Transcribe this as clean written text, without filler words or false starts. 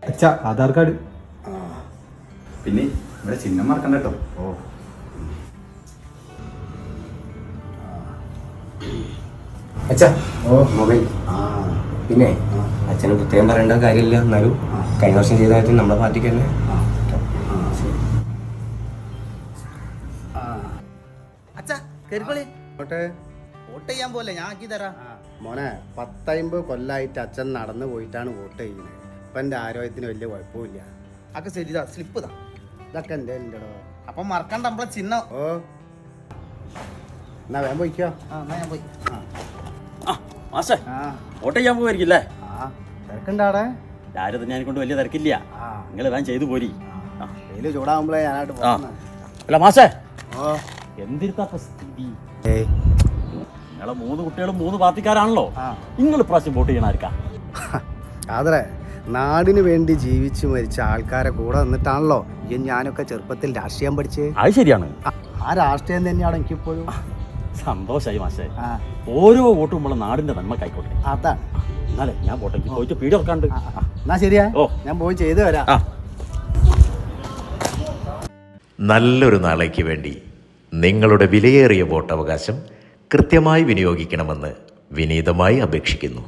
അച്ഛാ ആധാർ കാർഡ്. പിന്നെ ഇവിടെ ചിഹ്നം മറക്കണ്ട കേട്ടോ. ഓ അച്ഛാ മൊബൈൽ. പിന്നെ അച്ഛന് പ്രത്യേകം പറയേണ്ട കാര്യമില്ല, എന്നാലും കഴിഞ്ഞ വർഷം ചെയ്തായിട്ട് നമ്മളെ പാർട്ടിക്ക് തന്നെ. വോട്ട് ചെയ്യാൻ പോലെ ഞാൻ ആക്കി തരാം. മോനെ 10-50 കൊല്ലായിട്ട് അച്ഛൻ നടന്നു പോയിട്ടാണ് വോട്ട് ചെയ്യുന്നത്. ഇപ്പം എൻ്റെ ആരോഗ്യത്തിന് വലിയ കുഴപ്പമില്ല. അതൊക്കെ ശരിതാ, സ്ലിപ്പ് ഇതാ. ഇതൊക്കെ എൻ്റെ ഉണ്ടോ. അപ്പം മറക്കണ്ട നമ്മളെ ചിഹ്നം. ഓ എന്നാ വേഗം പോയിക്കോ. എന്നാ ഞാൻ പോയി. മാസ്റ്റർ വോട്ട് ചെയ്യാൻ പോയിരിക്കില്ലേ? തിരക്കുണ്ടാടെ ആരും തന്നെ കൊണ്ട് വലിയ തിരക്കില്ല. നിങ്ങൾ വേഗം ചെയ്തു പോരി. വെയില് ചൂടാകുമ്പോഴേ ഞാനായിട്ട് അല്ല മാസ്റ്റർ, ഓ എന്തിരുത്താ സ്ഥിതി? നിങ്ങളെ 3 കുട്ടികളും 3 പാർട്ടിക്കാരാണല്ലോ. നിങ്ങൾ ഇപ്രാവശ്യം വോട്ട് ചെയ്യണായിരിക്കാം. ആദരെ, നാടിന് വേണ്ടി ജീവിച്ചു മരിച്ച ആൾക്കാരെ കൂടെ നിന്നിട്ടാണല്ലോ ഞാനൊക്കെ ചെറുപ്പത്തിൽ രാഷ്ട്രീയം പഠിച്ച്. അത് ശരിയാണ്. ആ രാഷ്ട്രീയം തന്നെയാണ് എനിക്കിപ്പോഴും. സന്തോഷമായി മാഷേ. ഓരോ വോട്ടും നമ്മളെ നാടിന്റെ നന്മക്കായിക്കോട്ടെ. അതാണ്. എന്നാലേ ഞാൻ വോട്ടേക്ക് പോയിട്ട് പീടി ഉറക്കാണ്ട്. എന്നാ ശരിയാ, ഓ ഞാൻ പോയി ചെയ്തു വരാം. നല്ലൊരു നാളേക്ക് വേണ്ടി നിങ്ങളുടെ വിലയേറിയ വോട്ടവകാശം കൃത്യമായി വിനിയോഗിക്കണമെന്ന് വിനീതമായി അപേക്ഷിക്കുന്നു.